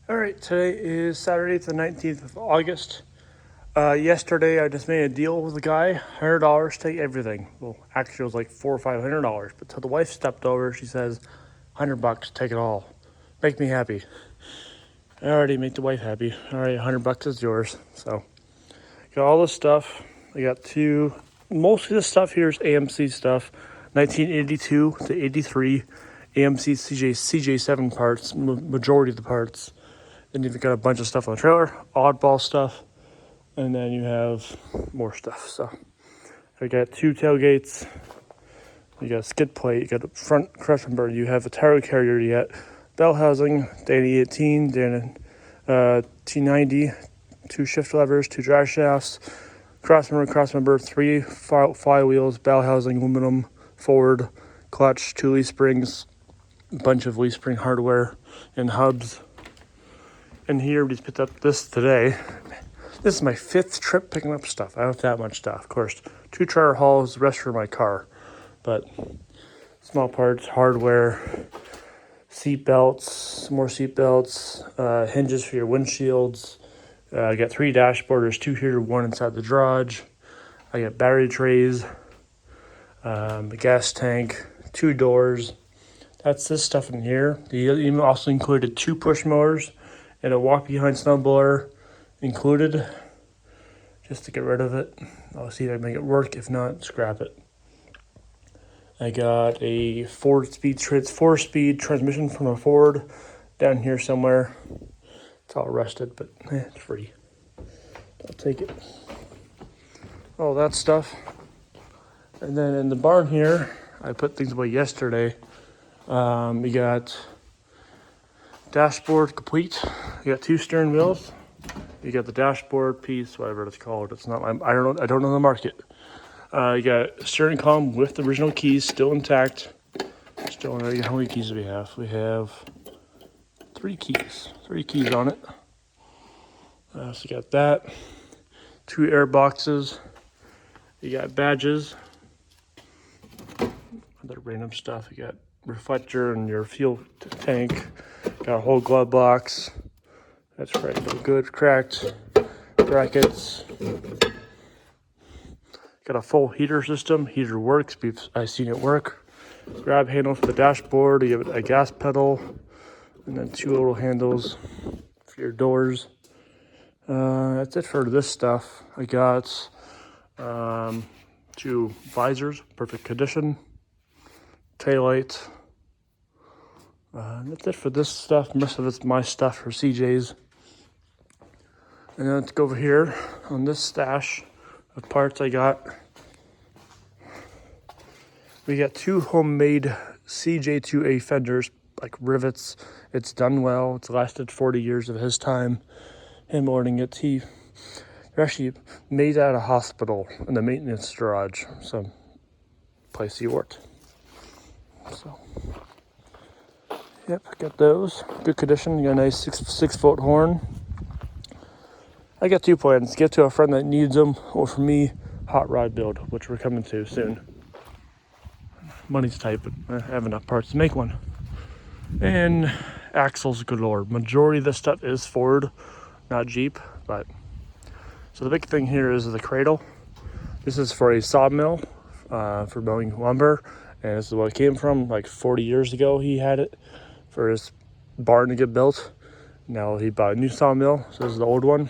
All right, today is Saturday, the 19th of August. Yesterday, I just made a deal with a guy, $100 to take everything. Well, actually, it was like $400 or $500, but till the wife stepped over, she says, $100, take it all. Make me happy. I already made the wife happy. All right, $100 is yours. So, got all this stuff. I got most of the stuff here is AMC stuff, 1982 to 83, AMC CJ7 parts, majority of the parts. Then you've got a bunch of stuff on the trailer, oddball stuff, and then you have more stuff. So I got 2 tailgates, you got a skid plate, you got a front crush member, you have a tire carrier yet, bell housing, Danny 18, Danny T90, 2 shift levers, 2 drive shafts, cross member, 3 flywheels, bell housing, aluminum, forward, clutch, 2 leaf springs, a bunch of leaf spring hardware, and hubs. And here we just picked up this today. This is my 5th trip picking up stuff. I don't have that much stuff. Of course, 2 trailer hauls, the rest for my car. But small parts, hardware, seat belts, more seat belts, hinges for your windshields. I got 3 dashboarders, 2 here, 1 inside the garage. I got battery trays, a gas tank, 2 doors. That's this stuff in here. They also included 2 push mowers and a walk behind snow blower included, just to get rid of it. I'll see if I can make it work. If not, scrap it. I got a 4-speed transmission from a Ford down here somewhere. It's all rusted, but it's free. I'll take it. All that stuff. And then in the barn here, I put things away yesterday. We got dashboard complete. You got 2 steering wheels. You got the dashboard piece, whatever it's called. It's not. I don't know the market. You got steering column with the original keys still intact. How many keys do we have? We have 3 keys. 3 keys on it. So you got that. 2 air boxes. You got badges. Other random stuff. You got reflector and your fuel tank. Got a whole glove box. That's right, no good. Cracked brackets. Got a full heater system. Heater works. I've seen it work. Grab handle for the dashboard. You have a gas pedal, and then 2 little handles for your doors. That's it for this stuff. I got 2 visors, perfect condition. Taillight. That's it for this stuff. The rest of it's my stuff for CJ's. And then let's go over here on this stash of parts I got. We got 2 homemade CJ2A fenders, like rivets. It's done well. It's lasted 40 years of his time. Him ordering it. They're actually made at a hospital in the maintenance garage, some place he worked. So, yep, got those. Good condition. You got a nice 6-foot horn. I got 2 plans. Get to a friend that needs them, or for me, hot rod build, which we're coming to soon. Money's tight, but I have enough parts to make one. And axles galore. Majority of this stuff is Ford, not Jeep. But so the big thing here is the cradle. This is for a sawmill for milling lumber, and this is what it came from. Like 40 years ago, he had it for his barn to get built. Now he bought a new sawmill, so this is the old one.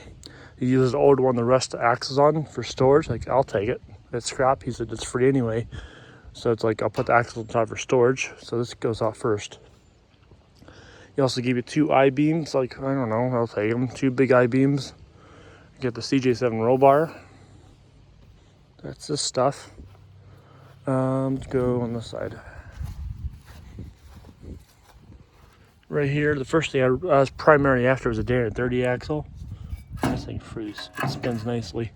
He uses the old one to rest the axles on for storage. Like, I'll take it. It's scrap. He said it's free anyway. So it's like, I'll put the axles on top for storage. So this goes off first. He also gave you 2 I-beams. Like, I don't know, I'll take them. 2 big I-beams. You get the CJ7 roll bar. That's this stuff. Let's go on this side. Right here, the first thing I was primary after was a Darren 30 axle. This thing frees. It spins nicely.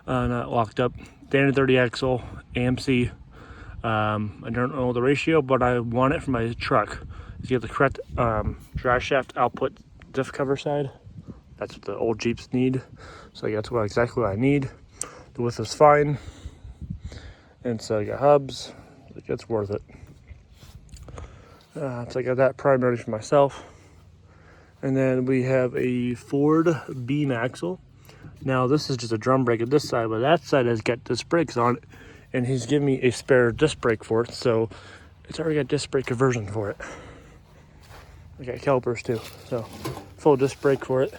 Not locked up. Darren 30 axle, AMC. I don't know the ratio, but I want it for my truck. You get the correct drive shaft output diff cover side. That's what the old Jeeps need. So that's exactly what I need. The width is fine. And so you got hubs. It's worth it. So I got that primary for myself. And then we have a Ford beam axle. Now this is just a drum brake at this side, but that side has got disc brakes on it. And he's giving me a spare disc brake for it, so it's already got disc brake conversion for it. I got calipers too, so full disc brake for it.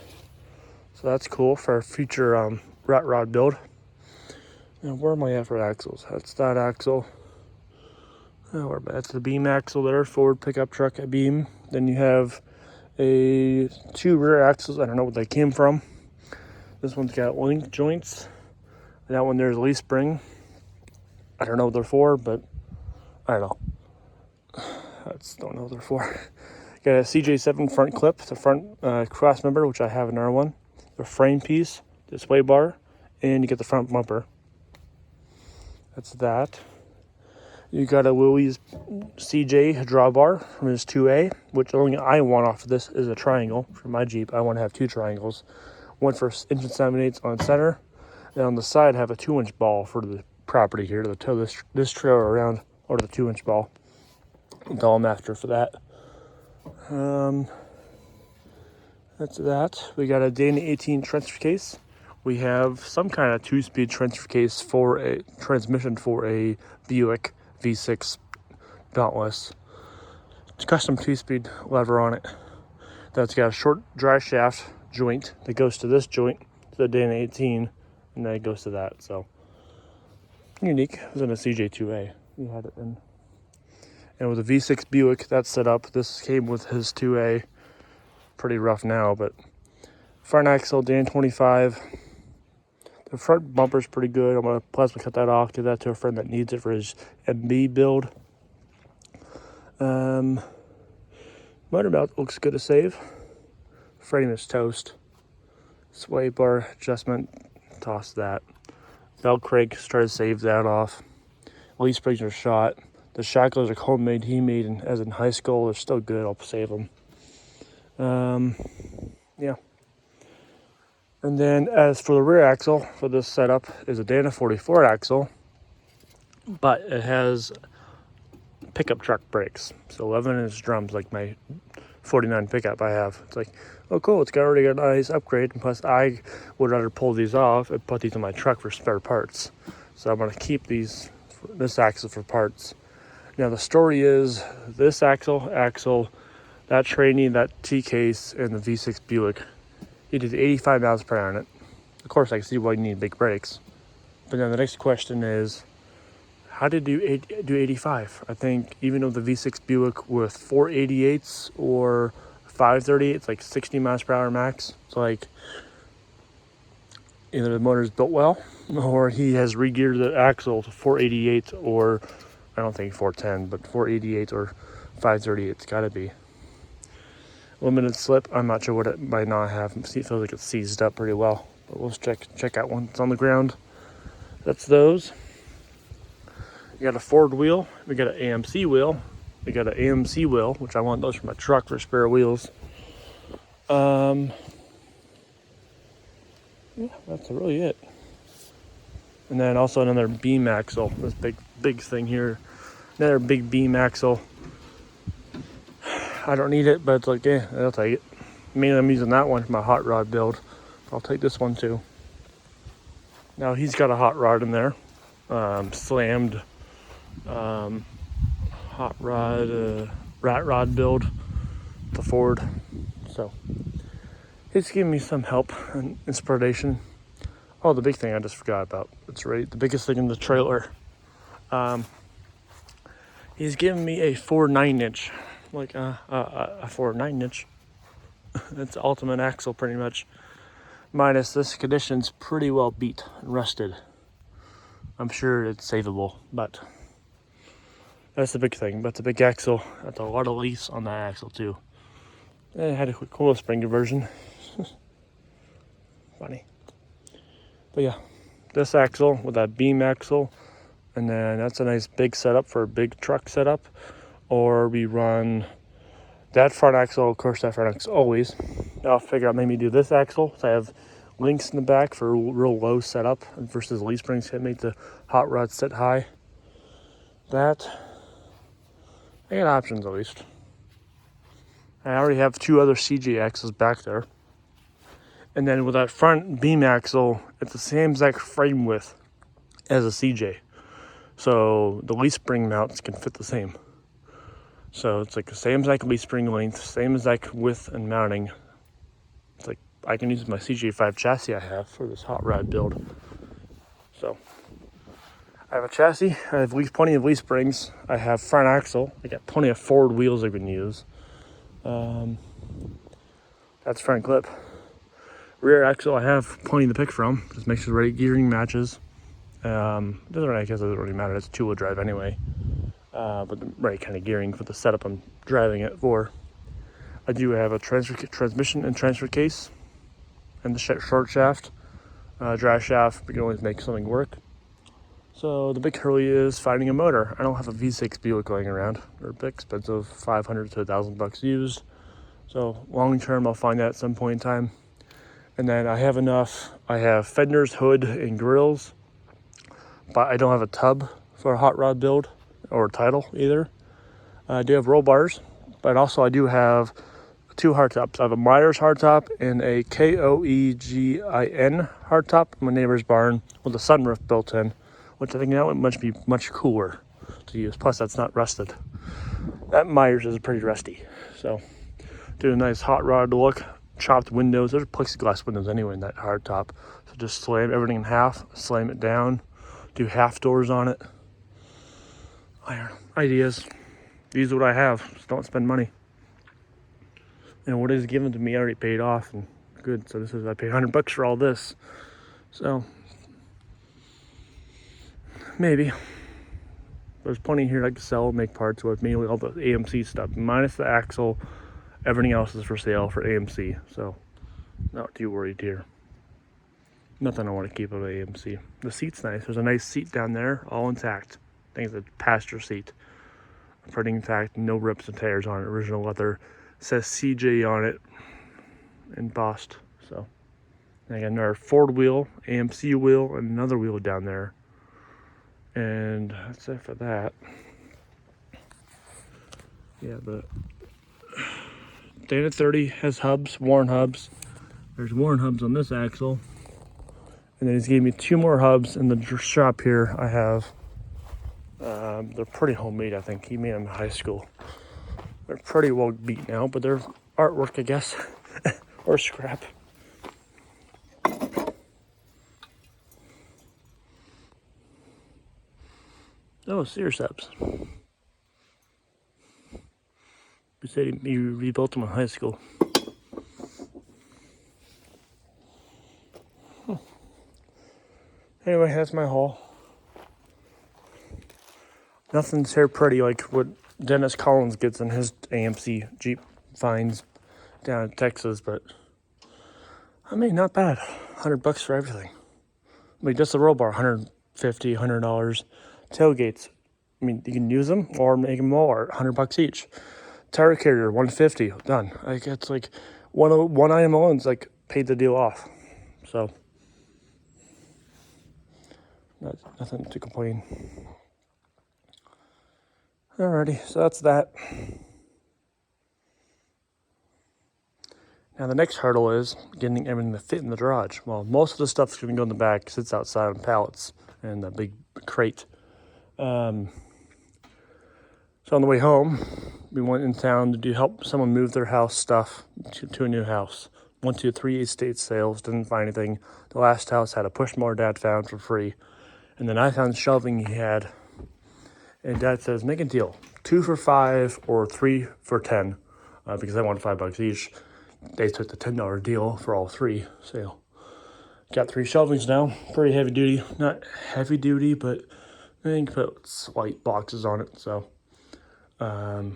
So that's cool for our future rat rod build. Now where am I at for axles? That's that axle. That's the beam axle there, Ford pickup truck at beam. Then you have two rear axles. I don't know what they came from. This one's got link joints. That one there's a leaf spring. I don't know what they're for, but I don't know. I just don't know what they're for. Got a CJ7 front clip, the front cross member, which I have another one. The frame piece, the sway bar, and you get the front bumper. That's that. You got a Willys CJ drawbar from his 2A, which the only thing I want off of this is a triangle. For my Jeep, I want to have two triangles. One for 1 7/8 on center, and on the side have a 2-inch ball for the property here to tow this trailer around, or the 2-inch ball. That's all I'm after for that. That's that. We got a Dana 18 transfer case. We have some kind of 2-speed transfer case for a transmission for a Buick V6 Dauntless. It's a custom 2-speed lever on it. That's got a short dry shaft joint that goes to this joint, to the Dana 18, and then it goes to that. So unique. It was in a CJ2A. We had it in. And with a V6 Buick, that's set up. This came with his 2A. Pretty rough now, but front axle, Dan 25. The front bumper's pretty good. I'm going to plasma cut that off, give that to a friend that needs it for his MB build. Motor mount looks good to save. Frame is toast. Sway bar adjustment, toss that. Belt crank, try to save that off. Leaf springs are shot. The shackles are homemade, he made, and as in high school, they're still good. I'll save them. Yeah. And then as for the rear axle for this setup is a Dana 44 axle, but it has pickup truck brakes. So 11-inch drums like my 49 pickup I have. It's like, oh cool, it's already got a nice upgrade, and plus I would rather pull these off and put these in my truck for spare parts. So I'm going to keep this axle for parts. Now the story is this axle, that training, that T-case, and the V6 Buick, he did 85 miles per hour on it. Of course, I can see why you need big brakes. But then the next question is, how did you do 85? I think even though the V6 Buick with 488s or 538s, like 60 miles per hour max. So like, either the motor's built well, or he has re-geared the axle to 488, or I don't think 410, but 488 or 538. It's got to be. Limited slip, I'm not sure what it might not have. It feels like it's seized up pretty well. But we'll check out once on the ground. That's those. We got a Ford wheel. We got an AMC wheel. We got an AMC wheel, which I want those for my truck for spare wheels. Yeah, that's really it. And then also another beam axle. This big thing here. Another big beam axle. I don't need it, but it's like, yeah, I'll take it. Mainly I'm using that one for my hot rod build. I'll take this one too. Now he's got a hot rod in there. Slammed hot rod, rat rod build. The Ford. So it's giving me some help and inspiration. Oh, the big thing I just forgot about. That's right, the biggest thing in the trailer. He's giving me a 4 9-inch. Like a 4 9-inch. It's ultimate axle pretty much. Minus this condition's pretty well beat and rusted. I'm sure it's savable, but that's the big thing. But the big axle, that's a lot of lease on that axle too. And it had a quick coil spring conversion. Funny. But yeah, this axle with that beam axle, and then that's a nice big setup for a big truck setup. Or we run that front axle, of course, that front axle always. I'll figure out maybe do this axle. So I have links in the back for a real low setup versus leaf springs that make the hot rod sit high. That, I got options at least. I already have 2 other CJ axles back there. And then with that front beam axle, it's the same exact frame width as a CJ. So the leaf spring mounts can fit the same. So it's like the same exact leaf spring length, same exact width and mounting. It's like I can use my CJ5 chassis I have for this hot rod build. So I have a chassis, I have plenty of leaf springs, I have front axle, I got plenty of forward wheels I can use. That's front clip. Rear axle I have plenty to pick from, just make sure the right gearing matches. I guess it doesn't really matter, it's 2-wheel drive anyway. But the right kind of gearing for the setup I'm driving it for. I do have a transmission and transfer case, and the short shaft, dry shaft. We can always make something work. So the big hurry is finding a motor. I don't have a V6 Buick going around. They're a bit expensive, $500 to $1,000 used. So long term, I'll find that at some point in time. And then I have enough. I have fenders, hood, and grills, but I don't have a tub for a hot rod build or title either. I do have roll bars, but also I do have 2 hardtops. I have a Myers hardtop and a KOEGIN hardtop in my neighbor's barn with a sunroof built in, which I think that would be much cooler to use. Plus, that's not rusted. That Myers is pretty rusty. So, do a nice hot rod look. Chopped windows. There's plexiglass windows anyway in that hardtop. So just slam everything in half, slam it down, do half doors on it. Ideas. Use what I have. Just don't spend money. And what is given to me I already paid off and good. So I paid $100 for all this. So maybe there's plenty here I can sell, make parts with, mainly all the AMC stuff, minus the axle. Everything else is for sale for AMC. So not too worried here. Nothing I want to keep of AMC. The seat's nice. There's a nice seat down there, all intact. I think it's a passenger seat. Pretty intact, no rips and tears on it. Original leather. It says CJ on it, embossed. So I got another Ford wheel, AMC wheel, and another wheel down there. And that's it for that. Yeah, the Dana 30 has hubs, Warren hubs. There's Warren hubs on this axle. And then he's gave me 2 more hubs in the shop here. I have, they're pretty homemade, I think. He made them in high school. They're pretty well beat now, but they're artwork, I guess, or scrap. Oh, Sears hubs. He said he rebuilt them in high school. Anyway, that's my haul. Nothing's here pretty like what Dennis Collins gets in his AMC Jeep finds down in Texas, but I mean, not bad. $100 for everything. I mean, just the roll bar, $150, $100. Tailgates, I mean, you can use them or make them all $100 each. Tire carrier, $150, done. Like, it's like one item alone's like paid the deal off. So nothing to complain. Alrighty, so that's that. Now the next hurdle is getting everything to fit in the garage. Well, most of the stuff's going to go in the back, sits outside on pallets and a big crate. So on the way home, we went in town to help someone move their house stuff to a new house. Went to 3 estate sales, didn't find anything. The last house had a push mower Dad found for free. And then I found shelving he had. And Dad says, make a deal. 2 for $5 or 3 for $10. Because I wanted $5 each. They took the $10 deal for all 3. So got 3 shelvings now. Pretty heavy duty. Not heavy duty, but I think put slight boxes on it. So the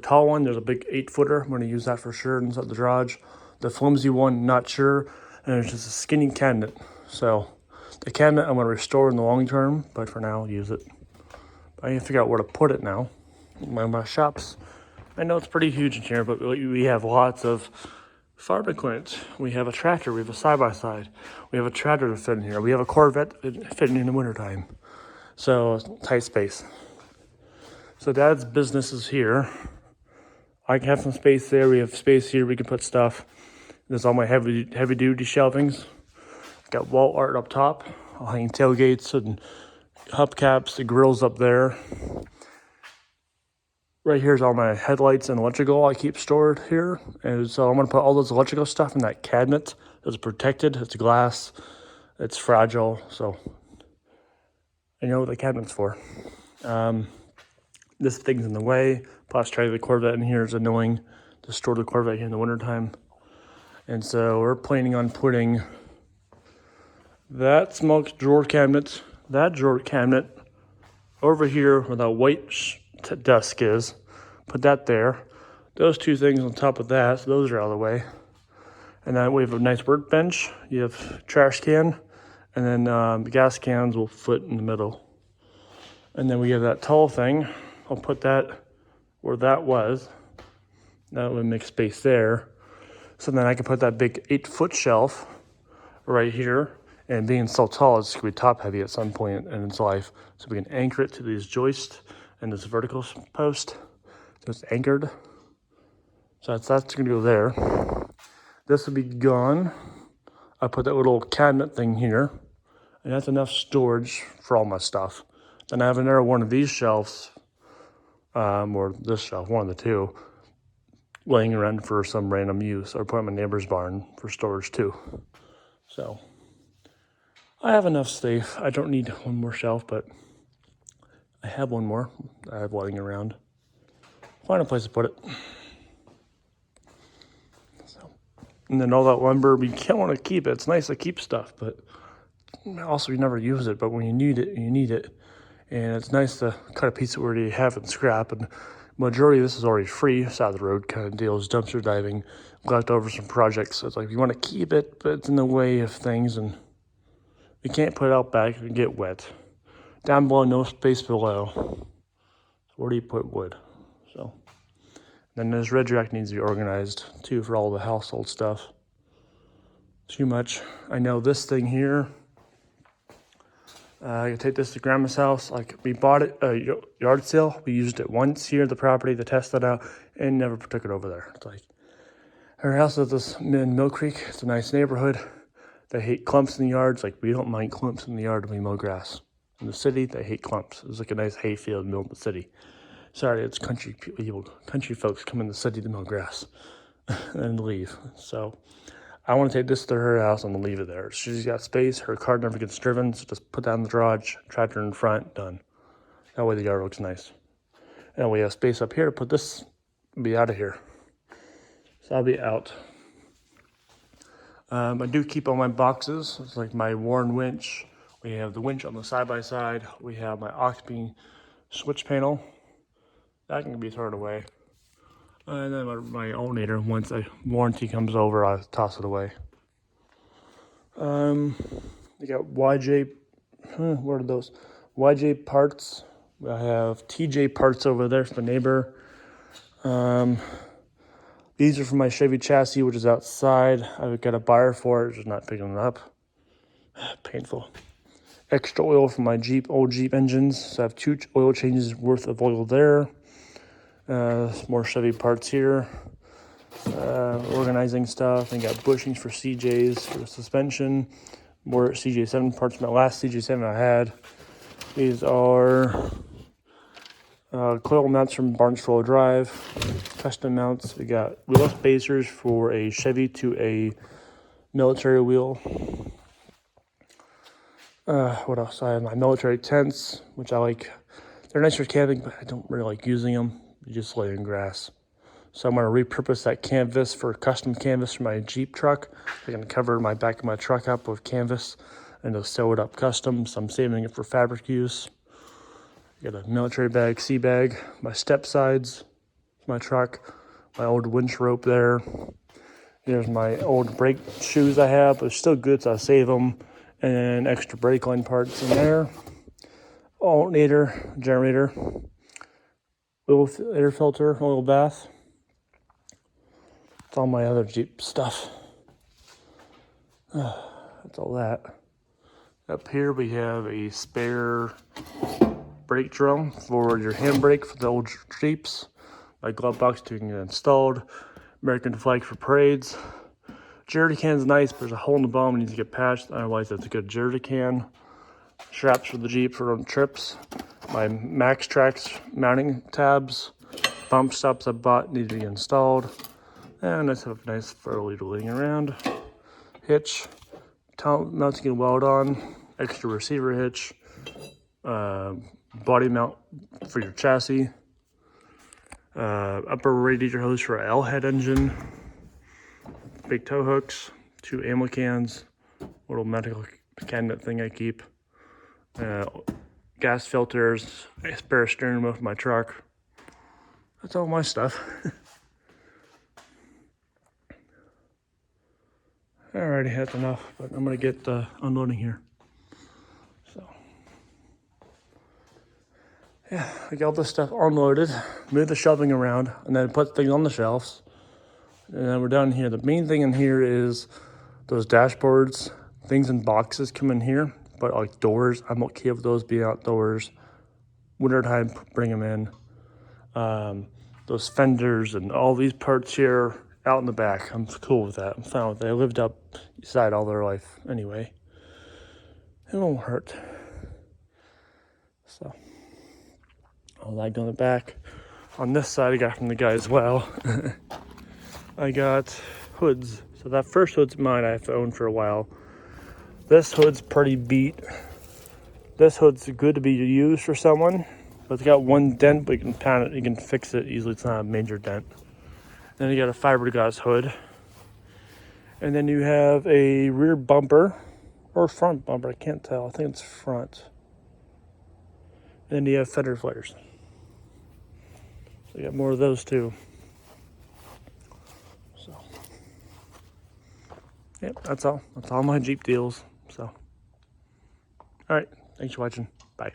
tall one, there's a big 8-footer. I'm going to use that for sure inside the garage. The flimsy one, not sure. And it's just a skinny cabinet. So the cabinet I'm going to restore in the long term, but for now I'll use it. I need to figure out where to put it now. My shops, I know it's pretty huge in here, but we have lots of farm equipment. We have a tractor, we have a side-by-side. We have a tractor to fit in here. We have a Corvette fitting in the wintertime. So tight space. So Dad's business is here. I can have some space there. We have space here. We can put stuff. There's all my heavy duty shelvings. Got wall art up top. I'll hang tailgates and hubcaps. The grills up there. Right here's all my headlights and electrical I keep stored here. And so I'm gonna put all those electrical stuff in that cabinet. It's protected. It's glass. It's fragile. So I know what the cabinet's for. This thing's in the way. Plus, trying the Corvette in here is annoying to store the Corvette here in the wintertime. And so we're planning on putting that smoke drawer cabinet, that drawer cabinet over here where that white desk is. Put that there. Those two things on top of that, so those are out of the way. And then we have a nice workbench. You have trash can, and then the gas cans will fit in the middle. And then we have that tall thing. I'll put that where that was. That would make space there. So then I can put that big 8-foot shelf right here. And being so tall, it's going to be top heavy at some point in its life. So we can anchor it to these joists and this vertical post. So it's anchored. So that's going to go there. This will be gone. I put that little cabinet thing here. And that's enough storage for all my stuff. Then I have another one of these shelves, or this shelf, one of the two, laying around for some random use, or put in my neighbor's barn for storage too. So I have enough space. I don't need one more shelf, but I have one more I have laying around. Find a place to put it. So, and then all that lumber, we can't want to keep it. It's nice to keep stuff, but also you never use it. But when you need it, you need it. And it's nice to cut a piece of where you have and scrap. And majority of this is already free, side of the road kind of deals, dumpster diving, left over some projects. So it's like you want to keep it, but it's in the way of things, and you can't put it out back and get wet. Down below, no space below. Where do you put wood? So then this red rack needs to be organized too for all the household stuff. Too much. I know this thing here. I can take this to grandma's house. Like we bought it yard sale. We used it once here at the property to test it out and never took it over there. It's like her house is this in Mill Creek. It's a nice neighborhood. They hate clumps in the yards. Like we don't mind clumps in the yard when we mow grass. In the city, they hate clumps. It's like a nice hayfield in the middle of the city. Sorry, it's country people, country folks come in the city to mow grass and leave. So I want to take this to her house and leave it there. She's got space. Her car never gets driven, so just put that in the garage, tractor in front, done. That way the yard looks nice. And we have space up here to put this, be out of here. So I'll be out. I do keep all my boxes. It's like my Warren winch. We have the winch on the side-by-side. We have my Oxbeam switch panel. That can be thrown away. And then my alternator, once a warranty comes over, I'll toss it away. We got YJ, what are those? YJ parts. I have TJ parts over there for the neighbor. These are for my Chevy chassis, which is outside. I've got a buyer for it, just not picking it up. Painful. Extra oil for my old Jeep engines. So I have 2 oil changes worth of oil there. More Chevy parts here. Organizing stuff. And got bushings for CJs for the suspension. More CJ7 parts from my last CJ7 I had. These are coil mounts from Barnesville Drive. Custom mounts. We got wheel spacers for a Chevy to a military wheel. What else? I have my military tents, which I like. They're nice for camping, but I don't really like using them. You just lay in grass. So I'm going to repurpose that canvas for custom canvas for my Jeep truck. I'm going to cover my back of my truck up with canvas and just sew it up custom. So I'm saving it for fabric use. Got a military bag, sea bag, my step sides, my truck, my old winch rope there. Here's my old brake shoes I have, but they're still good, so I save them. And extra brake line parts in there. Alternator, generator, oil air filter, oil bath. It's all my other Jeep stuff. That's all that. Up here we have a spare brake drum for your handbrake for the old Jeeps. my glove box to get installed. American flag for parades. Jerry can's nice, but there's a hole in the bottom, it needs to get patched. Otherwise, that's a good jerry can. Straps for the Jeep for on trips. My Max Trax mounting tabs. Bump stops I bought need to be installed. And I have a nice 4-liter laying around. Hitch. Mounting and weld on. Extra receiver hitch. Body mount for your chassis. Upper radiator hose for an L-head engine. Big tow hooks. 2 ammo cans. Little medical cabinet thing I keep. Gas filters. A spare steering wheel for my truck. That's all my stuff. Alrighty, that's enough, but I'm gonna get unloading here. So, yeah, I got all this stuff unloaded, move the shelving around, and then put things on the shelves. And then we're down here. The main thing in here is those dashboards. Things in boxes come in here, but like doors, I'm okay with those being outdoors. Wintertime, bring them in. Those fenders and all these parts here out in the back, I'm cool with that. I'm fine with that. I lived outside all their life anyway. It won't hurt. So, all that on the back. On this side, I got from the guy as well. I got hoods. So that first hood's mine. I've owned for a while. This hood's pretty beat. This hood's good to be used for someone, but it's got one dent, but you can pound it. You can fix it easily. It's not a major dent. Then you got a fiberglass hood. And then you have a rear bumper or front bumper. I can't tell. I think it's front. And then you have fender flares. So you got more of those too. So, yep, that's all. That's all my Jeep deals. So, all right. Thanks for watching. Bye.